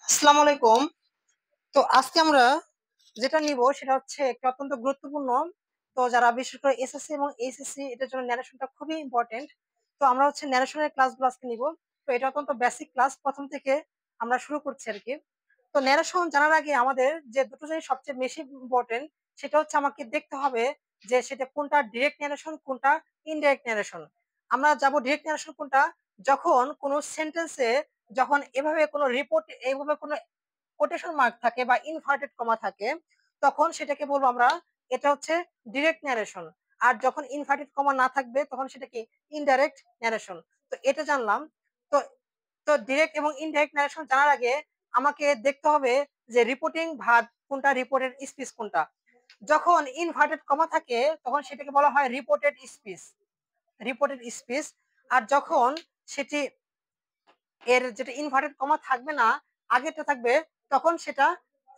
আসসালামু আলাইকুম। তো আজকে আমরা যেটা নিব সেটা হচ্ছে একটা অত্যন্ত গুরুত্বপূর্ণ। তো যারা বিশেষ করে এসএসসি এবং এইচএসসি এটার জন্য ন্যারেশনটা খুবই ইম্পর্টেন্ট। তো আমরা হচ্ছে ন্যারেশনের ক্লাসগুলো আজকে নিব। তো এটা অত্যন্ত বেসিক ক্লাস, প্রথম থেকে আমরা শুরু করছি আর কি। তো ন্যারেশন জানার আগে আমাদের যে দুটো জিনিস সবচেয়ে বেশি ইম্পর্টেন্ট, সেটা হচ্ছে আমাকে দেখতে হবে যে সেটা কোনটা ডিরেক্ট ন্যারেশন, কোনটা ইনডাইরেক্ট ন্যারেশন। আমরা যাব ডিরেক্ট ন্যারেশন কোনটা, যখন কোনো সেন্টেন্সে যখন এভাবে কোনো রিপোর্ট এইভাবে কোনো কোটেশন মার্ক থাকে বা ইনভার্টেড কমা থাকে, তখন সেটাকে বলবো আমরা এটা হচ্ছে ডিরেক্ট ন্যারেশন। আর যখন ইনভার্টেড কমা না থাকবে তখন সেটা কি ইনডাইরেক্ট ন্যারেশন। তো এটা জানলাম। তো তো ডিরেক্ট এবং ইনডাইরেক্ট ন্যারেশন জানার আগে আমাকে দেখতে হবে যে রিপোর্টিং ভার্ব কোনটা, রিপোর্টেড স্পিচ কোনটা। যখন ইনভার্টেড কমা থাকে তখন সেটাকে বলা হয় রিপোর্টেড স্পিচ, রিপোর্টেড স্পিচ। আর যখন সেটি এর যেটা ইনভার্টেড কমা থাকবে না, আগেরটা থাকবে, তখন সেটা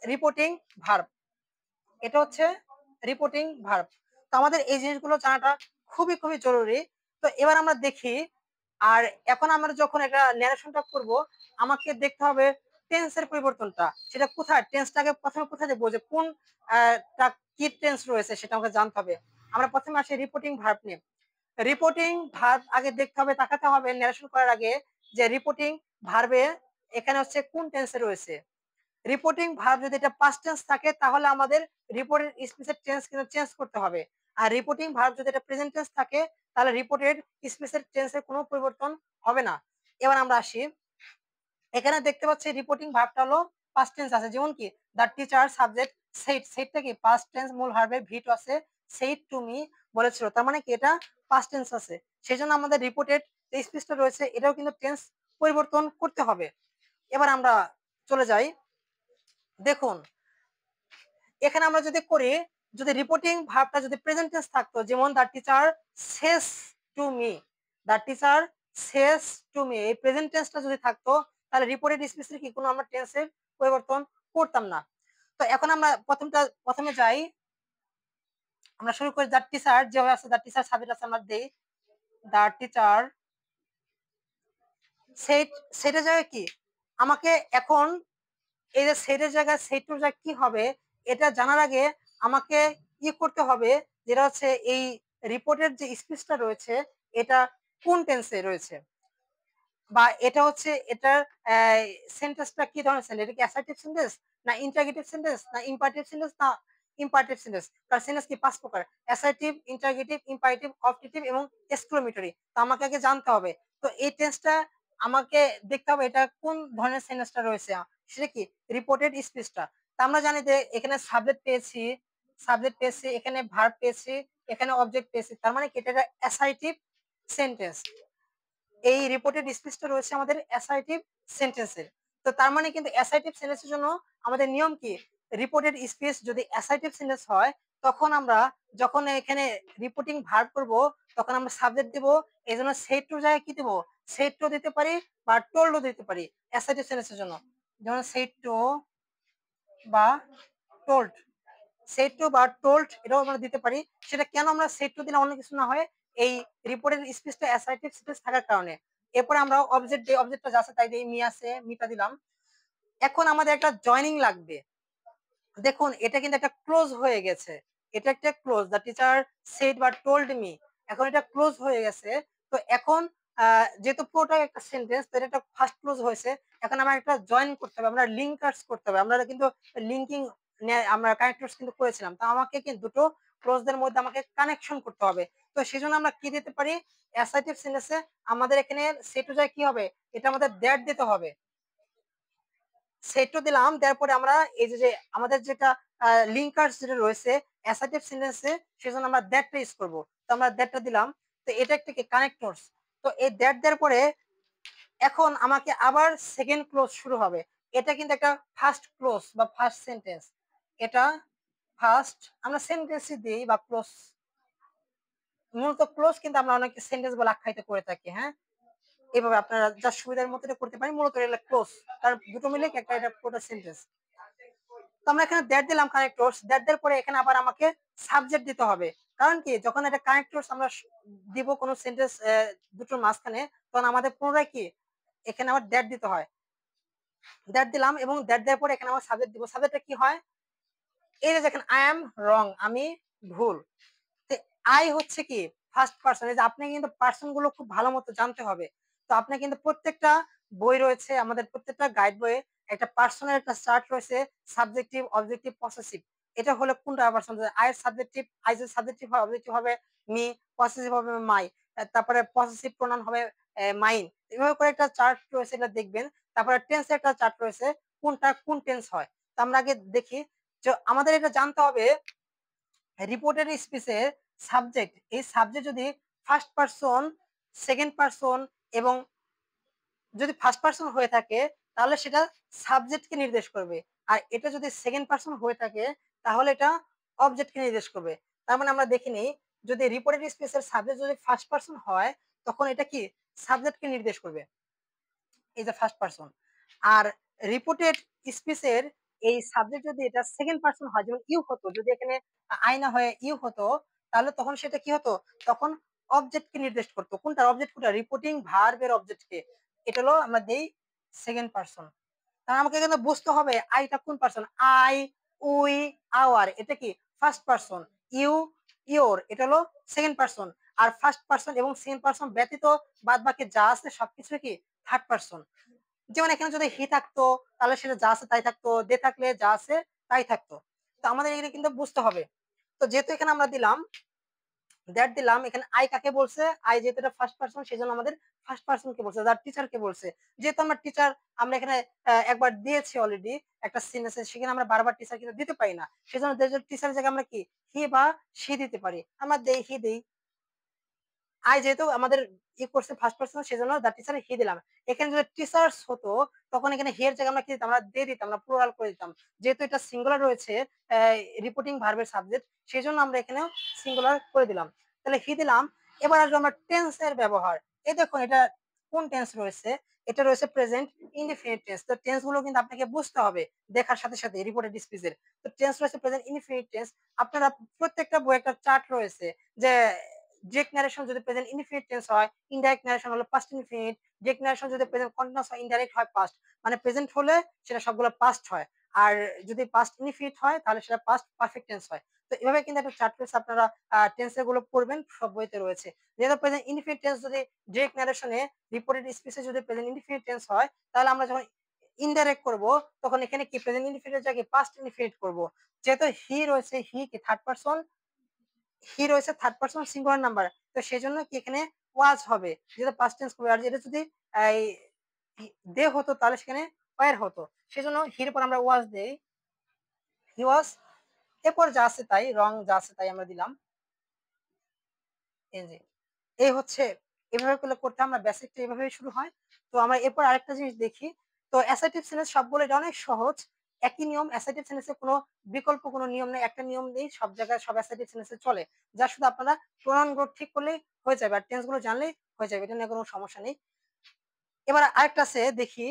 রিপোর্টিং ভার্ব। এটা হচ্ছে রিপোর্টিং ভার্ব। তো আমাদের এই জিনিসগুলো জানাটা খুবই খুবই জরুরি। তো এবার আমরা দেখি। আর এখন আমরা যখন একটা ন্যারেশনটা করব, আমাকে দেখতে হবে টেন্সের পরিবর্তনটা, সেটা কোথায়, টেন্সটাকে প্রথমে কোথায় দেখবো, যে কোন কি টেন্স রয়েছে সেটা আমাকে জানতে হবে। আমরা প্রথমে আসি রিপোর্টিং ভার্ব নিয়ে। রিপোর্টিং ভার্ব আগে দেখতে হবে, তাকাতে হবে ন্যারেশন করার আগে যে রিপোর্টিং ভার্বে এখানে হচ্ছে কোন টেন্সে রয়েছে। রিপোর্টিং ভার্ব যদি এটা পাস্ট টেন্স থাকে তাহলে আমাদের রিপোর্টেড স্পিচের টেন্স কিন্তু চেঞ্জ করতে হবে। আর রিপোর্টিং ভার্ব যদি এটা প্রেজেন্ট টেন্স থাকে তাহলে রিপোর্টেড স্পিচের টেন্সের কোনো পরিবর্তন হবে না। এবার আমরা আসি, এখানে দেখতে পাচ্ছি রিপোর্টিং ভার্বটা হলো পাস্ট টেন্স আছে, যেমন কি দ্য টিচার সাবজেক্ট সেইড, সেইডটা কি পাস্ট টেন্স, মূল ভার্বের ভি টু আছে, সেইড টু মি বলেছিল, তার মানে কি এটা পাস্ট টেন্স আছে। সেজন্য আমাদের রিপোর্টেড যে স্পিচটা রয়েছে এটাও কিন্তু টেন্স পরিবর্তন করতে হবে। এবার আমরা চলে যাই। দেখুন, এখানে আমরা যদি করি, যদি রিপোর্টিং ভার্বটা যদি প্রেজেন্ট টেন্স থাকতো, যেমন the teacher says to me, the teacher says to me, এই প্রেজেন্ট টেন্সটা যদি থাকতো তাহলে রিপোর্টেড স্পিচের কি কোনো আমরা টেন্সের পরিবর্তন করতাম না। তো এখন আমরা প্রথমে যাই, আমরা শুরু করি দ্য টিচার যেভাবে আছে, দ্য টিচার সাবজেক্ট আছে, আমরা দেই দ্য টিচার সেট, সেটা জায়গায় কি আমাকে এখন এই যে সেটের জায়গায় সেটুর জায়গায় কি হবে এটা জানার আগে আমাকে কি করতে হবে, যেটা হচ্ছে এই রিপোর্টের যে স্পিচটা রয়েছে এটা কোন টেন্সে রয়েছে, বা এটা হচ্ছে এটার সেন্টেন্সটা কি ধরনের সেন্টেন্স, এটা কি অ্যাসার্টিভ সেন্টেন্স না ইন্টারগেটিভ সেন্টেন্স না ইম্পারেটিভ সেন্টেন্স না ইম্পারেটিভ সেন্টেন্স। তার সেন্টেন্স কি পাঁচ প্রকার, অ্যাসার্টিভ, ইন্টারগেটিভ, ইম্পারেটিভ, অবজেক্টিভ এবং এক্সক্লামেটরি। তো আমাকে আগে জানতে হবে। তো এই টেন্সটা আমাকে দেখতে হবে এটা কোন ধরনের সেন্টেন্সটা রয়েছে, সেটা কি রিপোর্টেড স্পিচটা। তা আমরা জানি যে এখানে সাবজেক্ট পেয়েছি, এখানে ভার্ব পেয়েছি, এখানে অবজেক্ট পেয়েছি, তার মানে কি এটা অ্যাসার্টিভ সেন্টেন্স। এই রিপোর্টেড স্পিচটা রয়েছে আমাদের অ্যাসার্টিভ সেন্টেন্সের। তো তার মানে কিন্তু অ্যাসার্টিভ সেন্টেন্সের জন্য আমাদের নিয়ম কি, রিপোর্টেড স্পিচ যদি অ্যাসার্টিভ সেন্টেন্স হয় তখন আমরা যখন এখানে রিপোর্টিং ভার্ব করব তখন আমরা সাবজেক্ট দেব। এই জন্য সেট টু জায়গায় কি দেবো, সেট টু দিতে পারি বা টোল্ডও দিতে পারি অ্যাসার্টিভ সেন্টেন্সের জন্য, যেমন সেট টু বা টোল্ড, সেট টু বা টোল্ড এটাও আমরা দিতে পারি। সেটা কেন আমরা সেট টু দিলে অন্য কিছু না হয়, এই রিপোর্টের স্পিচটা অ্যাসার্টিভ স্পিচ থাকার কারণে। এরপরে আমরা অবজেক্ট দিই, অবজেক্টটা যাচ্ছে তাই দিয়ে মি আছে, মিটা দিলাম। এখন আমাদের একটা জয়নিং লাগবে। দেখুন এটা কিন্তু একটা ক্লোজ হয়ে গেছে, এটা একটা ক্লোজ, দ্য টিচার সেড বা টোল্ড মি, এখন এটা ক্লোজ হয়ে গেছে। তো এখন যেহেতু পুরোটা একটা সেন্টেন্স, তো এটা একটা ফার্স্ট ক্লোজ হয়েছে, এখন আমার একটা জয়েন করতে হবে, আমরা লিঙ্কার্স করতে হবে। আমরা কিন্তু লিঙ্কিং আমরা কানেক্টরস কিন্তু করেছিলাম, তো আমাকে কিন্তু দুটো ক্লোজদের মধ্যে আমাকে কানেকশন করতে হবে। তো সেজন্য আমরা কি দিতে পারি, অ্যাসার্টিভ সেন্টেন্সে আমাদের এখানে সেট যায় কি হবে, এটা আমাদের দ্যাট দিতে হবে। সেটও দিলাম, তারপরে আমরা এই যে আমাদের যেটা লিঙ্কার্স যেটা রয়েছে অ্যাসার্টিভ সেন্টেন্সে, সেজন্য আমরা দ্যাটটা ইউজ করব। তো আমরা দ্যাটটা দিলাম। তো এটা একটা কি কানেক্টরস। তো এই দ্যাট দেওয়ার পরে এখন আমাকে আবার সেকেন্ড ক্লোজ শুরু হবে। এটা কিন্তু একটা ফার্স্ট ক্লোজ বা ফার্স্ট সেন্টেন্স, এটা ফার্স্ট আমরা সেন্টেন্সই দিই বা ক্লোজ, মূলত ক্লোজ কিন্তু আমরা অনেক সেন্টেন্স বলে আখ্যায়িত করে থাকি। হ্যাঁ, এভাবে আপনারা যা সুবিধার মতো এটা করতে পারেন, মূলত এটা ক্লোজ, তার দুটো মিলে একটা এটা পুরো সেন্টেন্স। তো আমরা এখানে দ্যাট দিলাম কানেক্টরস, দ্যাট দেওয়ার পরে এখানে আবার আমাকে সাবজেক্ট দিতে হবে। কারণ কি যখন এটা কানেক্টরস আমরা দিব কোনো সেন্টেন্স দুটোর মাঝখানে, তখন আমাদের পুনরায় কি এখানে আমার দ্যাট দিতে হয়, দ্যাট দিলাম এবং দ্যাট দেওয়ার পর এখানে আমার সাবজেক্ট দিব। সাবজেক্টটা কি হয়, এই যে দেখেন আই এম রং, আমি ভুল। আই হচ্ছে কি ফার্স্ট পার্সন। এই যে আপনি কিন্তু পার্সন গুলো খুব ভালো মতো জানতে হবে। তো আপনি কিন্তু প্রত্যেকটা বই রয়েছে, আমাদের প্রত্যেকটা গাইড বইয়ে একটা পার্সনের একটা চার্ট রয়েছে, সাবজেক্টিভ, অবজেক্টিভ, পসেসিভ। এটা হলো কোনটা পার্সন, আই এর সাবজেক্টিভ, আই এর সাবজেক্টিভ হয়, অবজেক্টিভ হবে মি, পসেসিভ হবে মাই, তারপরে পসেসিভ প্রোনাউন হবে মাইন। এভাবে করে একটা চার্ট রয়েছে, এটা দেখবেন। তারপরে টেন্সের একটা চার্ট রয়েছে, কোনটা কোন টেন্স হয়। তো আমরা আগে দেখি যে আমাদের এটা জানতে হবে রিপোর্টেড স্পিচের সাবজেক্ট, এই সাবজেক্ট যদি ফার্স্ট পারসন, সেকেন্ড পারসন এবং যদি ফার্স্ট পারসন হয়ে থাকে তাহলে সেটা সাবজেক্টকে নির্দেশ করবে। আর এটা যদি সেকেন্ড পারসন হয়ে থাকে তাহলে এটা অবজেক্টকে নির্দেশ করবে। তার মানে আমরা দেখে নিই, যদি রিপোর্টেড স্পিচের সাবজেক্ট যদি ফার্স্ট পারসন হয় তখন এটা কি সাবজেক্টকে নির্দেশ করবে, এই যে ফার্স্ট পারসন। আর রিপোর্টেড স্পিচের এই সাবজেক্ট যদি এটা সেকেন্ড পারসন হয়, যেমন ইউ হতো, যদি এখানে আয়না হয়ে ইউ হতো তাহলে তখন সেটা কি হতো, তখন অবজেক্টকে নির্দেশ করতো। কোনটা অবজেক্ট, কোনটা রিপোর্টিং ভার্বের অবজেক্টকে। এটা হলো আমরা দেই সেকেন্ড পারসন। তাহলে আমাকে কিন্তু বুঝতে হবে আইটা কোন পারসন। আই, উই, আওয়ার এটা কি ফার্স্ট পারসন। ইউ, ইওর এটা হলো সেকেন্ড পারসন। আর ফার্স্ট পারসন এবং সেকেন্ড পারসন ব্যতীত বাদ বাকি যা আছে সবকিছু কি থার্ড পারসন। যেমন এখানে যদি হি থাকতো তাহলে সেটা যা আছে তাই থাকতো, দে থাকলে যা আছে তাই থাকতো। তো আমাদের এখানে কিন্তু বুঝতে হবে। তো যেহেতু এখানে আমরা দিলাম দ্যাট দিলাম, এখানে আই কাকে বলছে, আই যেহেতু এটা ফার্স্ট পারসন সেজন্য আমাদের ফার্স্ট পারসন কে বলছে, যার টিচার কে বলছে। যেহেতু আমরা টিচার আমরা এখানে একবার দিয়েছি অলরেডি একটা সিনেন্সে, সেখানে আমরা বারবার টিচার কিন্তু দিতে পারি না, সেজন্য টিচার জায়গায় আমরা কি হি বা সে দিতে পারি, আমরা দেই হি দেই। আই যেহেতু আমাদের করছে ফার্স্ট পারসন সেজন্য দ্য টিচার হি দিলাম। এখানে যদি টিচার্স হতো তখন এখানে হি এর জায়গায় আমরা কি দিতাম, আমরা দে দিতাম, আমরা প্লুরাল করে দিতাম। যেহেতু এটা সিঙ্গুলার রয়েছে রিপোর্টিং ভার্বের সাবজেক্ট, সেজন্য আমরা এখানেও সিঙ্গুলার করে দিলাম। তাহলে হি দিলাম। এবার আসবে আমরা টেন্স এর ব্যবহার। এই দেখুন এটা কোন টেন্স রয়েছে, এটা রয়েছে প্রেজেন্ট ইনডিফিনিট টেন্স। তো টেন্স গুলো কিন্তু আপনাকে বুঝতে হবে দেখার সাথে সাথে রিপোর্টেড স্পিচের। তো টেন্স রয়েছে প্রেজেন্ট ইনডিফিনিট টেন্স। আপনারা প্রত্যেকটা বই একটা চার্ট রয়েছে যে ডিরেক্ট ন্যারেশন যদি প্রেজেন্ট ইনডিফিনিট টেন্স হয়, ইনডাইরেক্ট ন্যারেশন হলো পাস্ট ইনডিফিনিট, ডিরেক্ট ন্যারেশন যদি প্রেজেন্ট কন্টিনিউয়াস হয়, ইনডাইরেক্ট হয় পাস্ট। মানে প্রেজেন্ট হলে সেটা সবগুলো পাস্ট হয়, আর যদি পাস্ট ইনডিফিনিট হয় তাহলে সেটা পাস্ট পারফেক্ট টেন্স হয়। তো এভাবে কিন্তু একটা চার্ট রয়েছে, আপনারা টেন্সের গুলো পড়বেন, সব বইতে রয়েছে। যেহেতু প্রেজেন্ট ইনডিফিনিট টেন্স যদি ডিরেক্ট ন্যারেশনে রিপোর্টেড স্পিচে যদি প্রেজেন্ট ইনডিফিনিট টেন্স হয় তাহলে আমরা যখন ইনডাইরেক্ট করব তখন এখানে কি প্রেজেন্ট ইনডিফিনিটের জায়গায় পাস্ট ইনডিফিনিট করব। যেহেতু হি রয়েছে, হি কি থার্ড পারসন, হি রয়েছে থার্ড পারসন সিঙ্গুলার নাম্বার, তো সেজন্য কি এখানে ওয়াজ হবে, যেটা পাস্ট টেন্স করবে। আর যেটা যদি এই দে হতো তাহলে সেখানে ওয়ার হতো, সেজন্য হির পর আমরা ওয়াজ দেই, হি ওয়াজ। এরপর যা আছে তাই, রং যা আছে তাই আমরা দিলাম। এই যে এই হচ্ছে, এভাবে করলে করতে আমরা বেসিকটা এভাবেই শুরু হয়। তো আমরা এরপর আরেকটা জিনিস দেখি। তো অ্যাসার্টিভ সেন্টেন্স সবগুলো এটা অনেক সহজ, একই নিয়ম। অ্যাসার্টিভ সেন্টেন্সে কোনো বিকল্প কোনো নিয়ম নেই, একটা নিয়ম নেই, সব জায়গায় সব অ্যাসার্টিভ সেন্টেন্সে চলে। যা শুধু আপনারা প্রোনাউন গ্রুপ ঠিক করলেই হয়ে যাবে, আর টেন্স গুলো জানলেই হয়ে যাবে, এটা নিয়ে কোনো সমস্যা নেই। এবার আরেকটা আছে দেখি,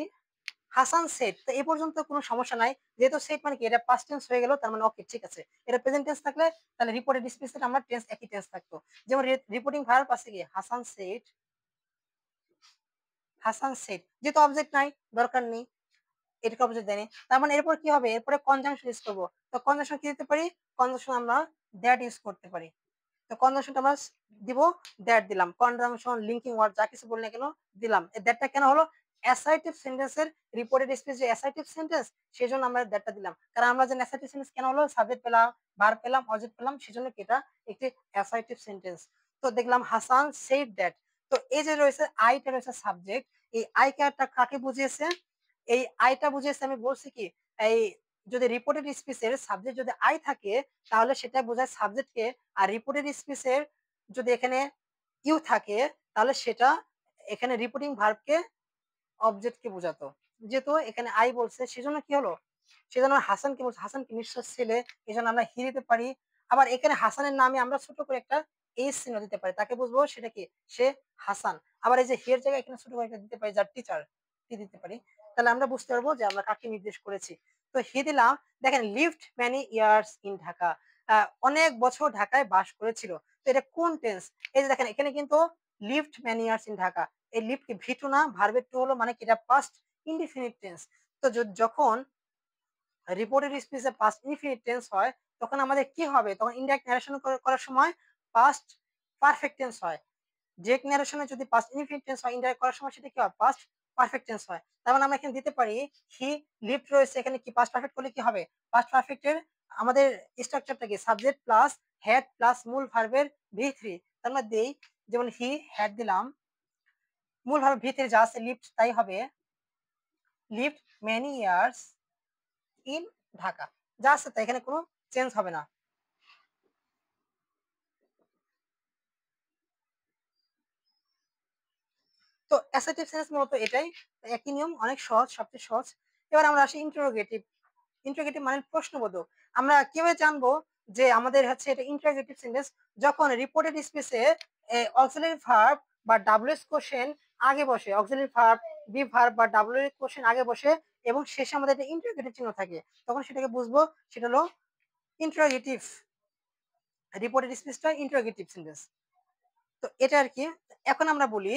হাসান সেট। তো এই পর্যন্ত কোনো সমস্যা নাই, যেহেতু সেট মানে কি এটা পাস্ট টেন্স হয়ে গেল, তার মানে ওকে ঠিক আছে। এটা প্রেজেন্ট টেন্স থাকলে তাহলে রিপোর্টেড স্পিচে আমরা টেন্স একই টেন্স থাকতো। যেমন রিপোর্টিং ভার্ব আছে কি হাসান সেট, হাসান সেট, যেহেতু অবজেক্ট নাই দরকার নেই, এটাকে অবজেক্ট দেয়নি, তার মানে এরপর কি হবে, এরপরে কনজাংশন ইউজ করবো। তো কনজাংশন কি দিতে পারি, কনজাংশন আমরা দ্যাট ইউজ করতে পারি। তো কনজাংশনটা আমরা দিব, দ্যাট দিলাম, কনজাংশন লিঙ্কিং ওয়ার্ড যা কিছু বলি না কেন দিলাম। দ্যাটটা কেন হলো, অ্যাসার্টিভ সেন্টেন্সের রিপোর্টেড স্পিচ যে অ্যাসার্টিভ সেন্টেন্স সেজন্য আমরা দ্যাটটা দিলাম। কারণ আমরা যে অ্যাসার্টিভ সেন্টেন্স কেন হলো, সাবজেক্ট পেলাম, ভার্ব পেলাম, অবজেক্ট পেলাম, সেজন্য কি এটা একটি অ্যাসার্টিভ সেন্টেন্স। তো দেখলাম হাসান সেড দ্যাট। তো এই যে রয়েছে আইটা রয়েছে সাবজেক্ট, এই আই কাকে বুঝিয়েছে, এই আইটা বুঝিয়েছে আমি বলছি কি, এই যদি রিপোর্টেড স্পিচের সাবজেক্ট যদি আই থাকে তাহলে সেটা বোঝায় সাবজেক্টকে, আর রিপোর্টেড স্পিচের যদি এখানে ইউ থাকে তাহলে সেটা এখানে রিপোর্টিং ভার্বকে অবজেক্টকে বোঝাতো। যেহেতু এখানে আই বলছে সেজন্য কি হলো, সেজন্য হাসানকে বলছে, হাসান কি নিঃশ্বাস ছেলে, এই জন্য আমরা হি দিতে পারি। আবার এখানে হাসানের নামে আমরা ছোট করে একটা এইচ চিহ্ন দিতে পারি, তাকে বুঝবো সেটা কি সে হাসান। আবার এই যে হিয়ের জায়গায় এখানে ছোট করে একটা দিতে পারি, যার টিচার টি দিতে পারি, তাহলে আমরা বুঝতে পারবো যে আমরা কাকে নির্দেশ করেছি। তো হি দিলাম। দেখেন lived many years in Dhaka, অনেক বছর ঢাকায় বাস করেছিল। তো এটা কোন টেন্স, এই যে দেখেন এখানে কিন্তু lived many years in Dhaka, এই লিভড কি ভি টু না, ভার্বের টু হলো, মানে কি এটা পাস্ট ইনডিফিনিট টেন্স। তো যখন রিপোর্টেড স্পিচে পাস্ট ইনডিফিনিট টেন্স হয় তখন আমাদের কি হবে, তখন ইনডাইরেক্ট ন্যারেশন করার সময় পাস্ট পারফেক্ট টেন্স হয়। ডিরেক্ট ন্যারেশনে যদি পাস্ট ইনডিফিনিট টেন্স হয়, ইনডাইরেক্ট করার সময় সেটা কি হয়, পাস্ট পারফেক্ট টেন্স হয়। তার মানে আমরা এখানে দিতে পারি হি লিভড রয়েছে, এখানে কি পাস্ট পারফেক্ট করলে কি হবে, পাস্ট পারফেক্টের আমাদের স্ট্রাকচারটা কি সাবজেক্ট প্লাস হ্যাড প্লাস মূল ভার্বের ভি থ্রি। তার মানে দেই, যেমন হি হ্যাড দিলাম, মূল ভার্ব ভি থ্রি যা আছে লিভড তাই হবে lived many years in Dhaka, যা আছে তাই, এখানে কোনো চেঞ্জ হবে না। তো অ্যাসার্টিভ সেন্স মূলত এটাই, একই নিয়ম, অনেক সহজ, সবচেয়ে সহজ। এবার আমরা আসি ইন্টারোগেটিভ। ইন্টারোগেটিভ মানে প্রশ্নবোধক। আমরা কিভাবে জানবো যে আমাদের হচ্ছে এটা ইন্টারোগেটিভ সেন্টেন্স, যখন রিপোর্টেড স্পিচে অক্সিলারি ভার্ব বা ডাব্লিউএস কোশ্চেন আগে বসে, অক্সিলারি ভার্ব বি ভার্ব বা ডাব্লিউএস কোশ্চেন আগে বসে এবং শেষে আমাদের একটা ইন্টারোগেটিভ চিহ্ন থাকে, তখন সেটাকে বুঝবো সেটা হলো ইন্টারোগেটিভ, রিপোর্টেড স্পিচটা ইন্টারোগেটিভ সেন্টেন্স। তো এটা আর কি। এখন আমরা বলি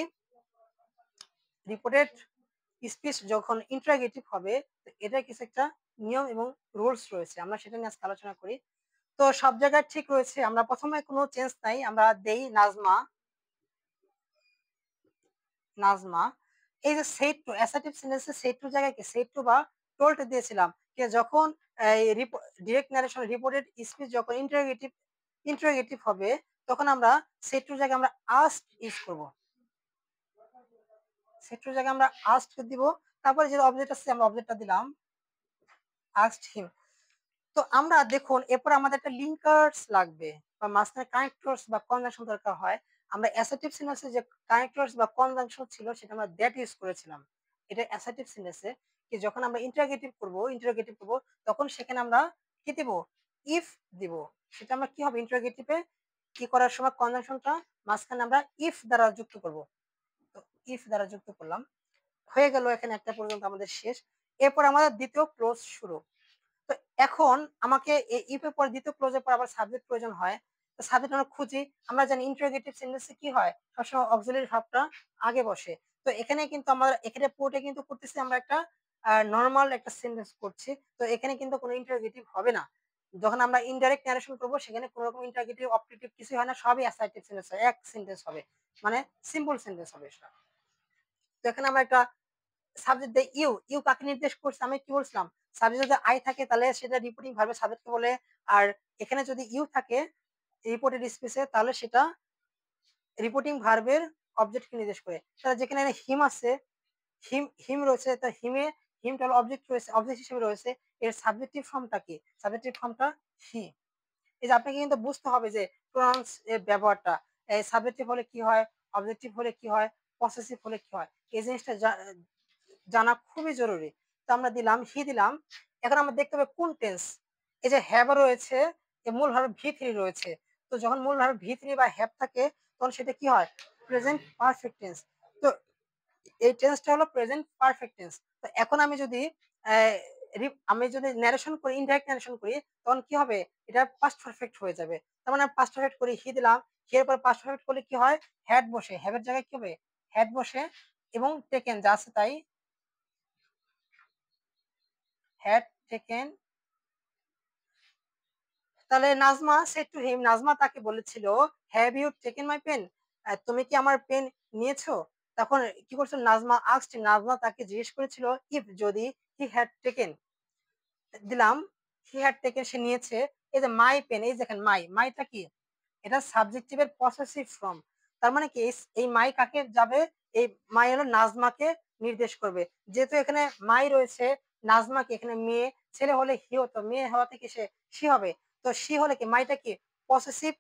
রিপোর্টেড স্পিচ যখন ইন্টারোগেটিভ হবে, এটা কিছু একটা নিয়ম এবং রুলস রয়েছে, আমরা সেটা নিয়ে আজকে আলোচনা করি। তো সব জায়গায় ঠিক রয়েছে, আমরা প্রথমে কোনো চেঞ্জ নাই, আমরা দেই নাজমা, নাজমা। এই যে সেট টু অ্যাসার্টিভ সেন্টেন্সে সেট টু জায়গায় কি সেট টু বা টোল্ড দিয়েছিলাম, যে যখন ডিরেক্ট ন্যারেশন রিপোর্টেড স্পিচ যখন ইন্টারোগেটিভ হবে তখন আমরা সেট টু জায়গায় আমরা আস্ক ইউজ করব, সেট টু জায়গায় আমরা আস্ক দিব, তারপরে যে অবজেক্ট আছে আমরা অবজেক্টটা দিলাম আস্কড হিম। তো আমরা দেখুন এরপর আমাদের একটা লিঙ্কার্স লাগবে বা মাঝখানে কানেক্টরস বা কনজাংশন দরকার হয়। আমরা অ্যাসার্টিভ সেন্টেন্সে যে কানেক্টরস বা কনজাংশন ছিল সেটা আমরা দ্যাট ইউজ করেছিলাম। এটা অ্যাসার্টিভ সেন্টেন্সে কি যখন আমরা ইন্টারোগেটিভ করব তখন সেখানে আমরা কি দিব, ইফ দিব। সেটা আমরা কি হবে, ইন্টারোগেটিভে কি করার সময় কনজাংশনটা মাঝখানে আমরা ইফ দ্বারা যুক্ত করব। তো ইফ দ্বারা যুক্ত করলাম, হয়ে গেল, এখানে একটা পর্যন্ত আমাদের শেষ। এরপর আমাদের দ্বিতীয় ক্লোজ শুরু। তো এখন আমাকে ইফ এর পর দ্বিতীয় ক্লোজের পর আবার সাবজেক্ট প্রয়োজন হয়। তো সাবজেক্ট আমরা খুঁজি, আমরা জানি ইন্টারোগেটিভ সেন্টেন্সে কি হয়, সবসময় অক্সিলারি ভার্বটা আগে বসে। তো এখানে কিন্তু আমরা এখানে পুরোটা কিন্তু করতেছি আমরা একটা নরমাল একটা সেন্টেন্স করছি, তো এখানে কিন্তু কোনো ইন্টারোগেটিভ হবে না। যখন আমরা ইনডাইরেক্ট ন্যারেশন করব সেখানে কোনো রকম ইন্টারোগেটিভ অপটেটিভ কিছু হয় না, সবই অ্যাসার্টিভ সেন্টেন্স হয়, এক সেন্টেন্স হবে, মানে সিম্পল সেন্টেন্স হবে সেটা। তো এখানে আমরা একটা সাবজেক্ট দেই ইউ, ইউ কাকে নির্দেশ করছে, আমি কি বলছিলাম, সাবজেক্ট যদি আই থাকে তাহলে সেটা রিপোর্টিং ভার্বের সাবজেক্টকে বলে, আর এখানে যদি ইউ থাকে রিপোর্টেড স্পেসে তাহলে সেটা রিপোর্টিং ভার্বের অবজেক্টকে নির্দেশ করে। তাহলে যেখানে হিম আছে, হিম হিম রয়েছে, তা হিমটা হলো অবজেক্ট রয়েছে, অবজেক্ট হিসেবে রয়েছে, এর সাবজেক্টিভ ফর্মটা কি, সাবজেক্টিভ ফর্মটা হি। এই যে আপনাকে কিন্তু বুঝতে হবে যে প্রনাউন্স এর ব্যবহারটা, এই সাবজেক্টিভ হলে কি হয়, অবজেক্টিভ হলে কি হয়, পসেসিভ হলে কি হয়, এই জিনিসটা জানা খুবই জরুরি। তো আমরা দিলাম হি দিলাম। এখন আমরা দেখতে হবে কোন টেন্স, এই যে হ্যাভ রয়েছে, মূল ভার্ব ভি থ্রি রয়েছে। তো যখন মূল ভার্ব ভি থ্রি বা হ্যাভ থাকে তখন সেটা কি হয়, প্রেজেন্ট পারফেক্ট টেন্স। তো এই টেন্সটা হলো প্রেজেন্ট পারফেক্ট টেন্স। তো এখন আমি যদি ন্যারেশন করি, ইনডাইরেক্ট ন্যারেশন করি, তখন কি হবে, এটা পাস্ট পারফেক্ট হয়ে যাবে। তার মানে পাস্ট পারফেক্ট করি হি দিলাম, হি এর পর পাস্ট পারফেক্ট করলে কি হয়, হ্যাড বসে, হ্যাভের জায়গায় কি হবে, হ্যাড বসে এবং টেকেন যা আছে তাই, হ্যাড টেকেন। তাহলে Nazma said to him, Nazma তাকে বলেছিল have you taken my pen, তুমি কি আমার পেন নিয়েছো। তখন কি করছিল, নাজমা আস্কড, নাজমা তাকে জিজ্ঞেস করেছিল ইফ যদি হি হ্যাড টেকেন, দিলাম হি হ্যাড টেকেন সে নিয়েছে। এই যে মাই পেন, এই দেখেন মাইটা কি, এটা সাবজেক্টিভের পসেসিভ ফর্ম। তার মানে কি এই মাই কাকে যাবে, এই মাই হলো নাজমাকে নির্দেশ করবে। যেহেতু এখানে মাই রয়েছে, নাজমাকে এখানে মেয়ে, ছেলে হলে হি হতো, মেয়ে হওয়া থেকে সে হবে। তো সি হলে কি মাইটা কি পসেসিভ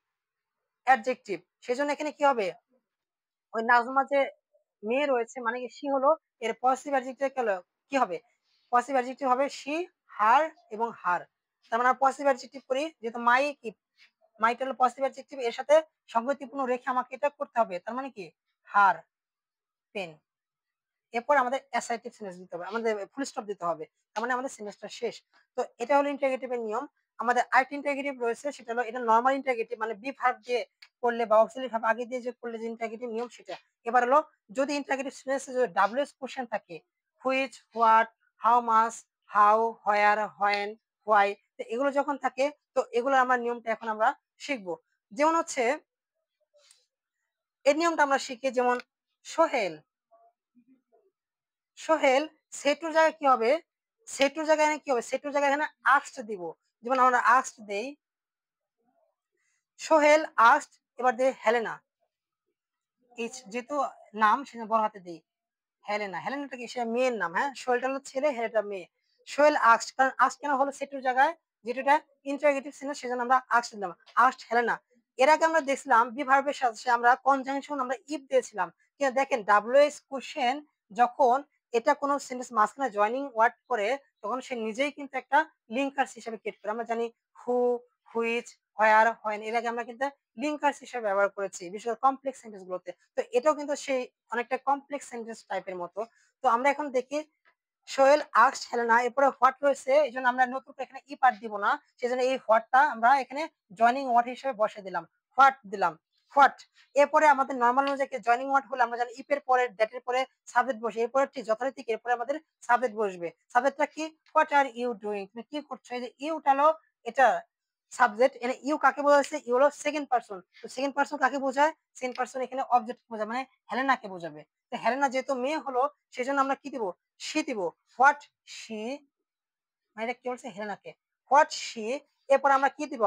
অ্যাডজেক্টিভ, সেজন্য এখানে কি হবে, ওই নাজমা যে মেয়ে রয়েছে মানে কি সি হলো, এর পসেসিভ অ্যাডজেক্টিভ কি হবে, পসেসিভ অ্যাডজেক্টিভ হবে সি, হার এবং হার। তার মানে পসেসিভ অ্যাডজেক্টিভ করি, যেহেতু মাই কি, মাইটা হলো পসেসিভ অ্যাডজেক্টিভ, এর সাথে সঙ্গতিপূর্ণ রেখে আমাকে এটা করতে হবে, তার মানে কি হার পেন। এরপর আমাদের অ্যাসার্টিভ সেন্টেন্স দিতে হবে, আমাদের ফুল স্টপ দিতে হবে, তার মানে আমাদের সেন্টেন্সটা শেষ। তো এটা হলো ইন্টারোগেটিভ এর নিয়ম। আমাদের আরেকটা ইন্টারগেটিভ রয়েছে, সেটা হলো এটা নরমাল ইন্টারগেটিভ, মানে বি ভার্ব দিয়ে করলে বা অক্সিলারি ভার্ব আগে দিয়ে যে করলে যে ইন্টারগেটিভ নিয়ম সেটা। এবার হলো যদি ইন্টারগেটিভ সেন্টেন্সে যদি ডাব্লিউএস কোশ্চেন থাকে, which, what, how much, how, where, when, why, তো এগুলো যখন থাকে তো এগুলো আমরা নিয়মটা এখন আমরা শিখবো। যেমন হচ্ছে এই নিয়মটা আমরা শিখি, যেমন সোহেল, সোহেল সেটুর জায়গায় কি হবে, সেটুর জায়গায় কি হবে, সেটুর জায়গায় এখানে আস্কড দিব। যেমন আমরা আস্কড দেই, সোহেল আস্কড, এবার দেই হেলেনা, এইচ যেহেতু নাম সেজন্য বড় হাতে দেই হেলেনা। হেলেনাটা কি, সেটা মেয়ের নাম, হ্যাঁ, সোহেলটা হলো ছেলে, হেলেনাটা মেয়ে। সোহেল আস্কড, কারণ আস্কড কেন হলো, সেটুর জায়গায়, যেটা ইন্টারোগেটিভ সেন্টেন্স সেজন্য আমরা আস্কড দিলাম, আস্কড হেলেনা। এর আগে আমরা দেখছিলাম বি ভার্বের সাথে আমরা কনজাংশন আমরা ইফ দিয়েছিলাম, কিন্তু দেখেন ডাব্লিউএস কোশ্চেন যখন এটা কোনো সেন্টেন্স মাঝখানে জয়নিং ওয়ার্ড করে তখন সে নিজেই কিন্তু একটা লিঙ্কার্স হিসেবে ক্রিয়েট করে। আমরা জানি হু, হুইচ, হোয়ার, হোয়েন, এর আগে আমরা কিন্তু লিঙ্কার্স হিসেবে ব্যবহার করেছি বিশেষ করে কমপ্লেক্স সেন্টেন্স গুলোতে। তো এটাও কিন্তু সেই অনেকটা কমপ্লেক্স সেন্টেন্স টাইপের মতো। তো আমরা এখন দেখি সোহেল আস্কড হেলেনা, এরপরে হোয়াট রয়েছে, এই জন্য আমরা নতুন এখানে ই পার্ট দিব না, সেজন্য এই হোয়াটটা আমরা এখানে জয়নিং ওয়ার্ড হিসেবে বসে দিলাম, হোয়াট দিলাম, হোয়াট। এরপরে আমাদের নর্মাল অনুযায়ী জয়নিং ওয়ার্ড হলে আমরা জানি ইফের পরে দ্যাটের পরে সাবজেক্ট বসে, এরপরে ঠিক যথারীতি এরপরে আমাদের সাবজেক্ট বসবে। সাবজেক্টটা কি, হোয়াট আর ইউ ডুইং, তুমি কি করছো, এই যে ইউটা হলো এটা সাবজেক্ট, এখানে ইউ কাকে বোঝাচ্ছে, ইউ হলো সেকেন্ড পারসন, তো সেকেন্ড পারসন কাকে বোঝায়, সেকেন্ড পারসন এখানে অবজেক্ট বোঝায়, মানে হেলেনাকে বোঝাবে। তো হেলেনা যেহেতু মেয়ে হলো সেজন্য আমরা কি দিব, শি দিব, হোয়াট শি, মানে এটা কি বলছে, হেলেনাকে, হোয়াট শি। এরপর আমরা কি দিব,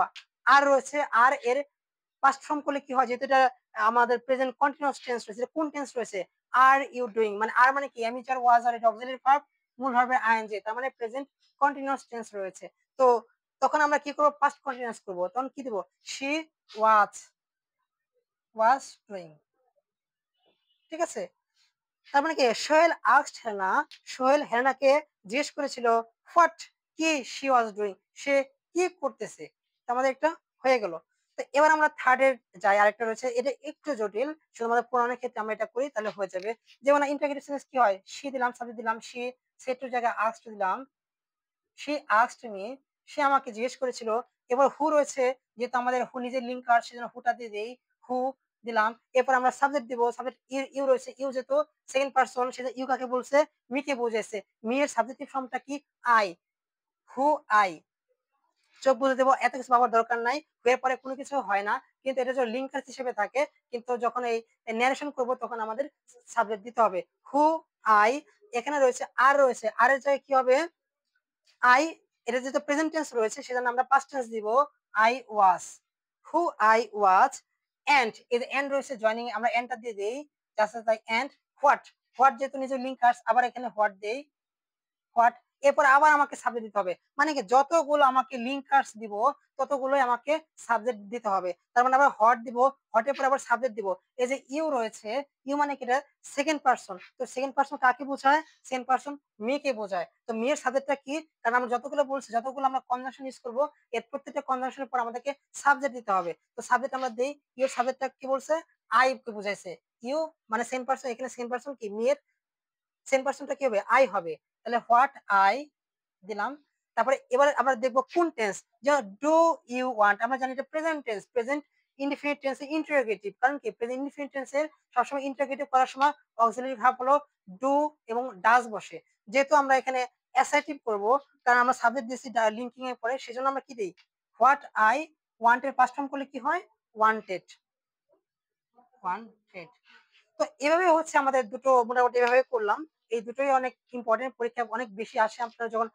আর রয়েছে, আর এর পাস্ট ফর্ম করলে কি হয়, যেহেতু এটা আমাদের প্রেজেন্ট কন্টিনিউয়াস টেন্স রয়েছে, কোন টেন্স রয়েছে, আর ইউ ডুইং, মানে আর মানে কি, আমি আর ওয়াজ আর এটা অক্সিলারি ভার্ব, মূল ভার্বের আইএনজি, তার মানে প্রেজেন্ট কন্টিনিউয়াস টেন্স রয়েছে। তো তখন আমরা কি করব, পাস্ট কন্টিনিউয়াস করব, তখন কি দিব, শি ওয়াজ ডুইং, ঠিক আছে। তার মানে কি, সোহেল আস্কড হেলেনা, সোহেল হেলেনাকে জিজ্ঞেস করেছিল হোয়াট, কি, শি ওয়াজ ডুইং, সে কি করতেছে। আমাদের একটা হয়ে গেল। তো এবার আমরা থার্ডের যাই, আরেকটা রয়েছে, এটা একটু জটিল, শুধুমাত্র পুরানোর ক্ষেত্রে আমরা এটা করি তাহলে হয়ে যাবে। যেমন ইন্টারগেটিভ সেন্টেন্স কি হয়, শি দিলাম, সাবজেক্ট দিলাম শি, সেটুর জায়গায় আস্কড দিলাম, শি আস্কড মি, সে আমাকে জিজ্ঞেস করেছিল। এবার হু রয়েছে, যেহেতু আমাদের হু নিজের লিঙ্কার সেজন্য হুটা দিয়ে দেই, হু দিলাম। এরপর আমরা সাবজেক্ট দিব, সাবজেক্ট ইউ রয়েছে, ইউ যেহেতু সেকেন্ড পারসন সেটা ইউ কাকে বলছে, মি কে বুঝাইছে, মি এর সাবজেক্টিভ ফর্মটা কি, আই, হু আই, চোখ বুঝে দেবো, এত কিছু পাওয়ার দরকার নাই, এর পরে কোনো কিছু হয় না, কিন্তু এটা যদি লিঙ্কার হিসেবে থাকে, কিন্তু যখন এই ন্যারেশন করব তখন আমাদের সাবজেক্ট দিতে হবে, হু আই। এখানে রয়েছে আর রয়েছে, আর এর জায়গায় কি হবে, আই, এটা যেহেতু প্রেজেন্ট টেন্স রয়েছে সেজন্য আমরা পাস্ট টেন্স দিব, I was, who I was. And এই যে এন্ড রয়েছে জয়নিং, আমরা এন্ডটা দিয়ে দেই, জাস্ট তাই এন্ড হোয়াট, হোয়াট যেহেতু নিজের লিঙ্কার্স আবার এখানে হোয়াট দেই, হোয়াট। এরপর আবার আমাকে সাবজেক্ট দিতে হবে, মানে কি যতগুলো আমাকে লিঙ্কার্স দিব ততগুলোই আমাকে সাবজেক্ট দিতে হবে। তার মানে আবার হট দিব, হটের পর আবার সাবজেক্ট দিব। এই যে ইউ রয়েছে, ইউ মানে কি, এটা সেকেন্ড পারসন, তো সেকেন্ড পারসন কাকে বোঝায়, সেকেন্ড পারসন মেয়েকে বোঝায়। তো মেয়ের সাবজেক্টটা কি, কারণ আমরা যতগুলো বলছি, যতগুলো আমরা কনজাংশন ইউজ করবো এর প্রত্যেকটা কনজাংশনের পর আমাদেরকে সাবজেক্ট দিতে হবে। তো সাবজেক্ট আমরা দেই, ইউ সাবজেক্টটা কি বলছে, আই কে বুঝাইছে, ইউ মানে সেকেন্ড পারসন, এখানে সেকেন্ড পারসন কি, মেয়ের সেকেন্ড পারসনটা কি হবে, আই হবে, তাহলে হোয়াট আই দিলাম। তারপরে এবার আমরা দেখবো কোন টেন্স, যেমন ডু ইউ ওয়ান্ট, আমরা জানি এটা present tense, present indefinite tense interrogative, কারণ কি প্রেজেন্ট ইনডিফিনিট টেন্সের সবসময় ইন্টারোগেটিভ করার সময় অক্সিলারি ভার্ব হলো ডু এবং ডাজ বসে। যেহেতু আমরা এখানে অ্যাসার্টিভ করব, কারণ আমরা সাবজেক্ট দিয়েছি লিঙ্কিং এর পরে, সেজন্য আমরা কি দেই, what I wanted, past form করলে কি হয়, ওয়ান্টেড, ওয়ান্টেড। তো এভাবে হচ্ছে আমাদের দুটো মোটামুটি এভাবে করলাম। এই দুটোই অনেক ইম্পর্টেন্ট, পরীক্ষা অনেক বেশি আসে, আপনারা যখন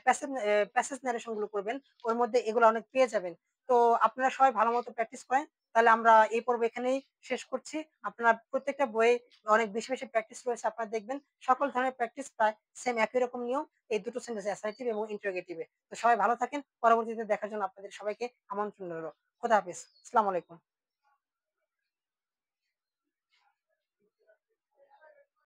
প্যাসেজ প্যাসেজ ন্যারেশন গুলো করবেন ওর মধ্যে এগুলো অনেক পেয়ে যাবেন। তো আপনারা সবাই ভালো মতো প্র্যাকটিস করেন, তাহলে আমরা এই পর্ব এখানেই শেষ করছি। আপনারা প্রত্যেকটা বইয়ে অনেক বেশি বেশি প্র্যাকটিস রয়েছে, আপনারা দেখবেন সকল ধরনের প্র্যাকটিস প্রায় সেম একই রকম নিয়ম এই দুটো সেন্টেন্স অ্যাসার্টিভ এবং ইন্টারোগেটিভে। তো সবাই ভালো থাকেন, পরবর্তীতে দেখার জন্য আপনাদের সবাইকে আমন্ত্রণ রইল। খোদা হাফেজ, আসসালামু আলাইকুম।